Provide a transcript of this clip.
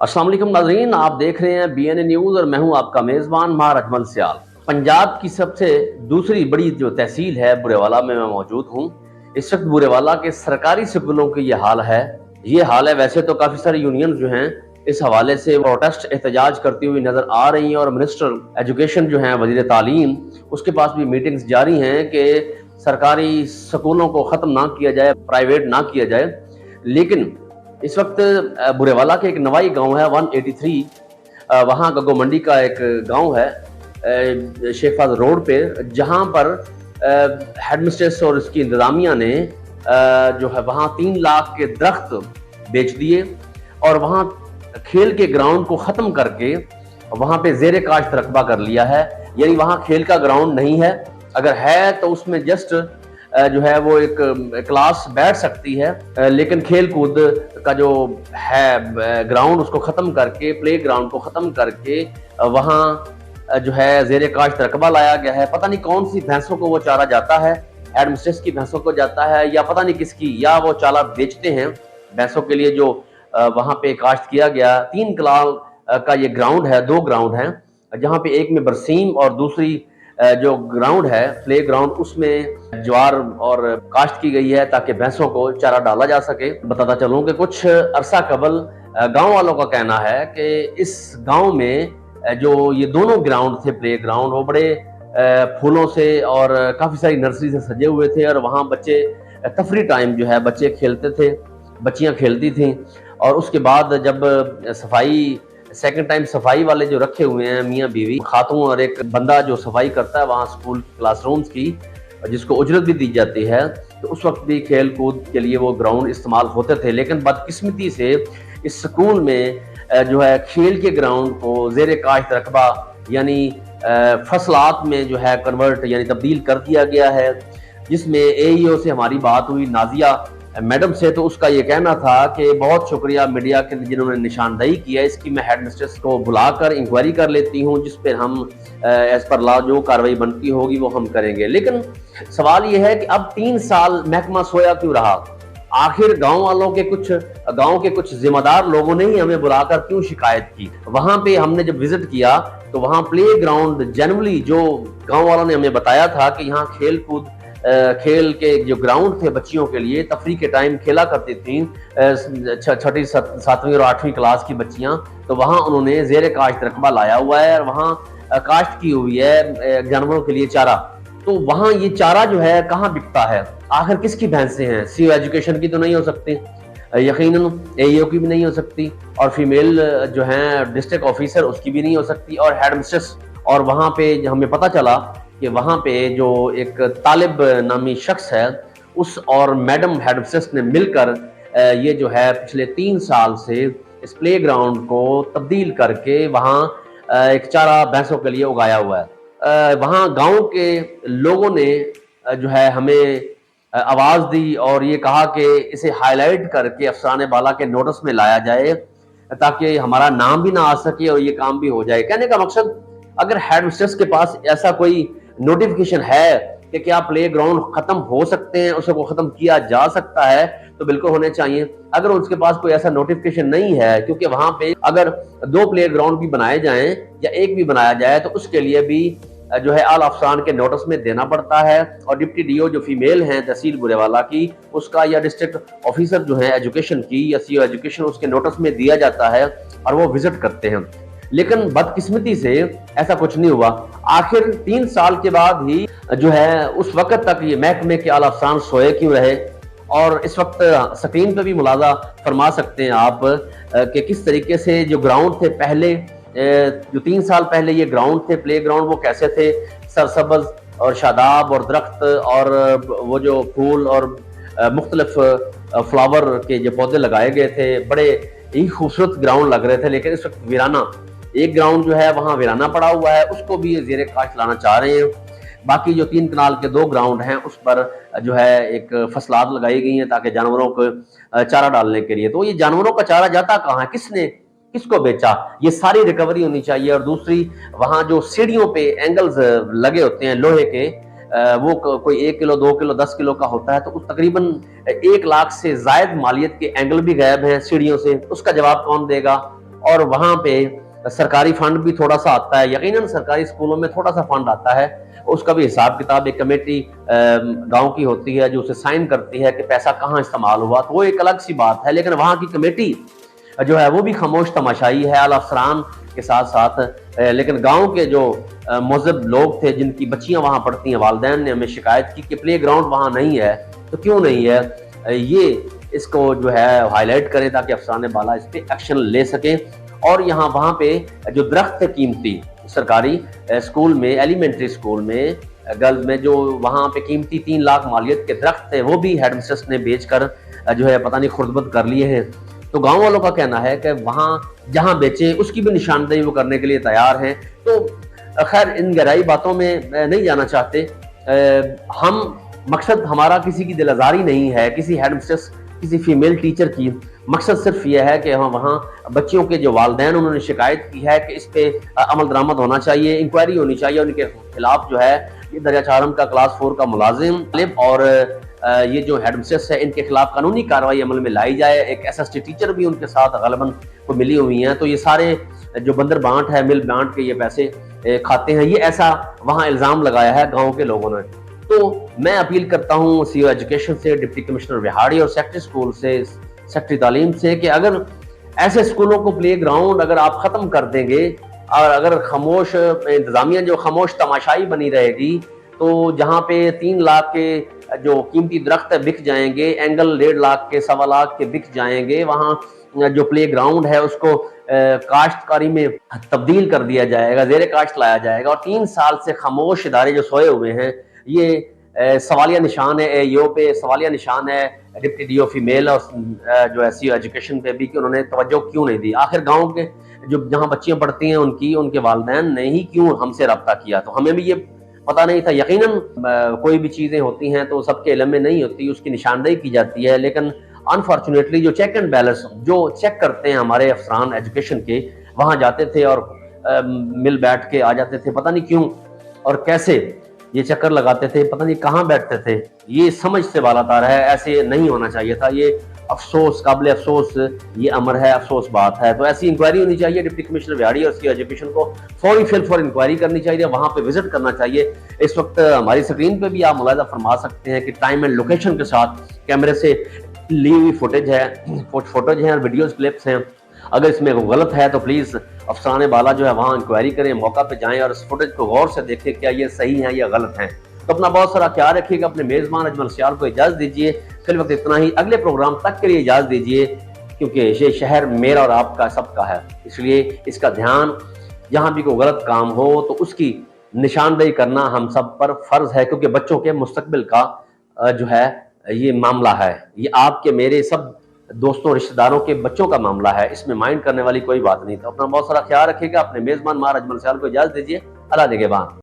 अस्सलाम वालेकुम नाज़रीन, आप देख रहे हैं BNA न्यूज़ और मैं हूं आपका मेज़बान मार अजमल सियाल। पंजाब की सबसे दूसरी बड़ी जो तहसील है बुरेवाला में मैं मौजूद हूं। इस वक्त बुरेवाला के सरकारी स्कूलों की ये हाल है। वैसे तो काफ़ी सारी यूनियन जो हैं इस हवाले से प्रोटेस्ट एहतजाज करती हुई नज़र आ रही हैं और मिनिस्टर एजुकेशन जो हैं वज़ीर तालीम उसके पास भी मीटिंग्स जारी हैं कि सरकारी स्कूलों को ख़त्म ना किया जाए, प्राइवेट ना किया जाए। लेकिन इस वक्त बुरेवाला के एक नवाई गांव है 183, वहाँ गग्गो मंडी का एक गांव है शेखफाज रोड पे, जहां पर हेडमिस्ट्रेस और इसकी इंतजामिया ने जो है वहाँ 3 लाख के दरख्त बेच दिए और वहाँ खेल के ग्राउंड को ख़त्म करके वहाँ पे ज़ेरे काश्त रकबा कर लिया है। यानी वहाँ खेल का ग्राउंड नहीं है, अगर है तो उसमें जस्ट जो है वो एक क्लास बैठ सकती है, लेकिन खेल कूद का जो है ग्राउंड उसको ख़त्म करके, प्ले ग्राउंड को ख़त्म करके वहाँ जो है ज़ेरे काश्त रकबा लाया गया है। पता नहीं कौन सी भैंसों को वो चारा जाता है, हेडमिस्ट्रेस की भैंसों को जाता है या पता नहीं किसकी, या वो चारा बेचते हैं भैंसों के लिए जो वहाँ पे काश्त किया गया। 3 कनाल का ये ग्राउंड है, 2 ग्राउंड हैं, जहाँ पे एक में बरसीम और दूसरी जो ग्राउंड है प्ले ग्राउंड उसमें ज्वार और काश्त की गई है ताकि भैंसों को चारा डाला जा सके। बताता चलूं कि कुछ अरसा कबल गांव वालों का कहना है कि इस गांव में जो ये दोनों ग्राउंड थे प्ले ग्राउंड, वो बड़े फूलों से और काफ़ी सारी नर्सरी से सजे हुए थे और वहाँ बच्चे तफरी टाइम जो है बच्चे खेलते थे, बच्चियाँ खेलती थीं। और उसके बाद जब सफाई सेकंड टाइम सफाई वाले जो रखे हुए हैं मियाँ बीवी, खातून और एक बंदा जो सफाई करता है वहाँ स्कूल क्लासरूम्स की, जिसको उजरत भी दी जाती है, तो उस वक्त भी खेल कूद के लिए वो ग्राउंड इस्तेमाल होते थे। लेकिन बदकिस्मती से इस स्कूल में जो है खेल के ग्राउंड को ज़ेरे काश्त रकबा यानी फसलात में जो है कन्वर्ट यानी तब्दील कर दिया गया है, जिसमें AEO से हमारी बात हुई नाजिया मैडम से, तो उसका ये कहना था कि बहुत शुक्रिया मीडिया के जिन्होंने निशानदही की है, इसकी मैं हेडमिस्ट्रेस को बुलाकर इंक्वायरी कर लेती हूँ, जिस पर हम एज पर लॉ जो कार्रवाई बनती होगी वो हम करेंगे। लेकिन सवाल ये है कि अब 3 साल महकमा सोया क्यों रहा? आखिर गांव के कुछ जिम्मेदार लोगों ने ही हमें बुलाकर क्यों शिकायत की? वहां पे हमने जब विजिट किया तो वहां प्ले ग्राउंड जनरली जो गांव वालों ने हमें बताया था कि यहाँ खेल के जो ग्राउंड थे बच्चियों के लिए तफरी के टाइम खेला करती थी 6वीं 7वीं और 8वीं क्लास की बच्चियां, तो वहाँ उन्होंने ज़ेरे काश्त रकबा लाया हुआ है और वहाँ काश्त की हुई है जानवरों के लिए चारा। तो वहाँ ये चारा जो है कहाँ बिकता है? आखिर किसकी भैंसें हैं? CO एजुकेशन की तो नहीं हो सकती, यकीनन AEO की भी नहीं हो सकती, और फीमेल जो है डिस्ट्रिक्ट ऑफिसर उसकी भी नहीं हो सकती, और हेडमिस्ट्रेस। और वहाँ पे हमें पता चला कि वहाँ पे जो एक तालिब नामी शख्स है उस और मैडम हेडमिस्ट्रेस ने मिलकर ये जो है पिछले 3 साल से इस प्ले ग्राउंड को तब्दील करके वहाँ एक चारा भैंसों के लिए उगाया हुआ है। वहाँ गांव के लोगों ने जो है हमें आवाज़ दी और ये कहा कि इसे हाईलाइट करके अफसरान बाला के नोटिस में लाया जाए ताकि हमारा नाम भी ना आ सके और ये काम भी हो जाए। कहने का मकसद, अगर हेडमिस्ट्रेस के पास ऐसा कोई नोटिफिकेशन है कि क्या प्ले ग्राउंड खत्म हो सकते हैं, उसको खत्म किया जा सकता है, तो बिल्कुल होने चाहिए। अगर उसके पास कोई ऐसा नोटिफिकेशन नहीं है, क्योंकि वहां पे अगर 2 प्ले ग्राउंड भी बनाए जाएं या एक भी बनाया जाए तो उसके लिए भी जो है आला अफसरान के नोटिस में देना पड़ता है, और डिप्टी DO जो फीमेल हैं तहसील बुरेवाला की उसका, या डिस्ट्रिक्ट ऑफिसर जो है एजुकेशन की या CO एजुकेशन उसके नोटिस में दिया जाता है और वो विजिट करते हैं। लेकिन बदकिस्मती से ऐसा कुछ नहीं हुआ। आखिर 3 साल के बाद ही जो है उस वक्त तक ये महकमे के आला अफसरान सोए क्यों रहे? और इस वक्त स्क्रीन पे भी मुलाजा फरमा सकते हैं आप कि किस तरीके से जो ग्राउंड थे पहले, जो 3 साल पहले ये ग्राउंड थे प्ले ग्राउंड, वो कैसे थे, सरसब्ज और शादाब और दरख्त और वो जो फूल और मुख्तलिफ फ्लावर के जो पौधे लगाए गए थे, बड़े ही खूबसूरत ग्राउंड लग रहे थे। लेकिन इस वक्त वीराना एक ग्राउंड जो है वहाँ वीराना पड़ा हुआ है, उसको भी ज़ेरे काश्त लाना चाह रहे हैं। बाकी जो 3 कनाल के 2 ग्राउंड हैं उस पर जो है एक फसलात लगाई गई हैं ताकि जानवरों को चारा डालने के लिए। तो ये जानवरों का चारा जाता कहाँ है, किसने किसको बेचा, ये सारी रिकवरी होनी चाहिए। और दूसरी, वहाँ जो सीढ़ियों पे एंगल्स लगे होते हैं लोहे के, वो कोई 1 किलो 2 किलो 10 किलो का होता है, तो उस तकरीबन 1 लाख से जायद मालियत के एंगल भी गायब हैं सीढ़ियों से, उसका जवाब कौन देगा? اور وہاں پہ سرکاری فنڈ بھی تھوڑا سا آتا ہے، یقیناً سرکاری اسکولوں میں تھوڑا سا فنڈ آتا ہے، اس کا بھی حساب کتاب ایک کمیٹی گاؤں کی ہوتی ہے جو اسے سائن کرتی ہے کہ پیسہ کہاں استعمال ہوا، تو وہ ایک الگ سی بات ہے، لیکن وہاں کی کمیٹی جو ہے وہ بھی خاموش تماشائی ہے اعلیٰ افسران کے ساتھ ساتھ۔ لیکن گاؤں کے جو مہذب لوگ تھے جن کی بچیاں وہاں پڑھتی ہیں، والدین نے ہمیں شکایت کی کہ پلے گراؤنڈ وہاں نہیں ہے، تو کیوں نہیں ہے، یہ اس کو جو ہے ہائی لائٹ کریں تاکہ افسران بالا اس پہ ایکشن لے سکیں۔ اور وہاں پہ جو درخت تھے قیمتی سرکاری اسکول میں، ایلیمنٹری اسکول میں گرلز میں، جو وہاں پہ قیمتی 3 لاکھ مالیت کے درخت تھے، وہ بھی ہیڈ مسٹریس نے بیچ کر جو ہے پتہ نہیں خردبد کر لیے ہیں۔ تو گاؤں والوں کا کہنا ہے کہ وہاں جہاں بیچیں اس کی بھی نشاندہی وہ کرنے کے لیے تیار ہیں۔ تو خیر ان گہرائی باتوں میں نہیں جانا چاہتے، ہم مقصد ہمارا کسی کی دل آزاری نہیں ہے، کسی ہیڈ مسٹریس کسی فیمیل ٹیچر کی، مقصد صرف یہ ہے کہ وہاں بچیوں کے جو والدین انہوں نے شکایت کی ہے کہ اس پہ عمل درآمد ہونا چاہیے، انکوائری ہونی چاہیے، ان کے خلاف جو ہے یہ درجہ 4 کا کلاس 4 کا ملازم اور یہ جو ہیڈ مسٹریس ہے ان کے خلاف قانونی کارروائی عمل میں لائی جائے۔ ایک ایس ایس ٹی ٹیچر بھی ان کے ساتھ غالباً کو ملی ہوئی ہیں، تو یہ سارے جو بندر بانٹ ہے، مل بانٹ کے یہ پیسے کھاتے ہیں، یہ ایسا وہاں الزام لگایا ہے گاؤں کے لوگوں نے۔ تو میں اپیل کرتا ہوں سی او ایجوکیشن سے، ڈپٹی کمشنر وہاڑی اور سیکٹری اسکول سے، سیکٹری تعلیم سے کہ اگر ایسے اسکولوں کو پلے گراؤنڈ اگر آپ ختم کر دیں گے اور اگر خاموش انتظامیہ جو خاموش تماشائی بنی رہے گی، تو جہاں پہ 3 لاکھ کے جو قیمتی درخت بک جائیں گے، اینگل 1.5 لاکھ کے 1.25 لاکھ کے بک جائیں گے، وہاں جو پلے گراؤنڈ ہے اس کو کاشتکاری میں تبدیل کر دیا جائے گا، زیر کاشت لایا جائے گا، اور 3 سال سے خاموش ادارے جو سوئے ہوئے ہیں، یہ سوالیہ نشان ہے اے یو پہ، سوالیہ نشان ہے ڈپٹی ڈی او فیمیل اور جو سی او ایجوکیشن پہ بھی کہ انہوں نے توجہ کیوں نہیں دی۔ آخر گاؤں کے جہاں بچیاں پڑھتی ہیں ان کے والدین نے ہی کیوں ہم سے رابطہ کیا، تو ہمیں بھی یہ پتہ نہیں تھا۔ یقیناً کوئی بھی چیزیں ہوتی ہیں تو سب کے علم میں نہیں ہوتی، اس کی نشاندہی کی جاتی ہے، لیکن انفارچونیٹلی جو چیک اینڈ بیلنس جو چیک کرتے ہیں ہمارے افسران ایجوکیشن کے، وہاں جاتے تھے اور مل بیٹھ کے آ جاتے تھے، پتہ نہیں کیوں اور کیسے یہ چکر لگاتے تھے، پتہ نہیں کہاں بیٹھتے تھے، یہ سمجھ سے بالاتر ہے، ایسے نہیں ہونا چاہیے تھا۔ یہ افسوس، قابل افسوس یہ امر ہے، افسوس بات ہے۔ تو ایسی انکوائری ہونی چاہیے، ڈپٹی کمشنر وہاڑی اور سی ایجوکیشن کو فوری انکوائری کرنی چاہیے، وہاں پہ وزٹ کرنا چاہیے۔ اس وقت ہماری اسکرین پہ بھی آپ ملاحظہ فرما سکتے ہیں کہ ٹائم اینڈ لوکیشن کے ساتھ کیمرے سے لی ہوئی فوٹیج ہیں اور ویڈیوز کلپس ہیں۔ اگر اس میں غلط ہے تو پلیز افسران بالا جو ہے وہاں انکوائری کریں، موقع پہ جائیں اور اس فوٹیج کو غور سے دیکھیں کیا یہ صحیح ہے یا غلط ہیں۔ تو اپنا بہت سارا خیال رکھیے گا، اپنے میزبان اجمل سیال کو اجازت دیجیے، فی الوقت اتنا ہی، اگلے پروگرام تک کے لیے اجازت دیجیے، کیونکہ یہ شہر میرا اور آپ کا سب کا ہے، اس لیے اس کا دھیان جہاں بھی کوئی غلط کام ہو تو اس کی نشاندہی کرنا ہم سب پر فرض ہے، کیونکہ بچوں کے مستقبل کا جو ہے یہ معاملہ ہے، یہ آپ کے میرے سب دوستوں رشتہ داروں کے بچوں کا معاملہ ہے، اس میں مائنڈ کرنے والی کوئی بات نہیں۔ تو اپنا بہت سارا خیال رکھیے گا، اپنے میزبان مار اجمل سیال کو اجازت دیجیے، اللہ نگہبان۔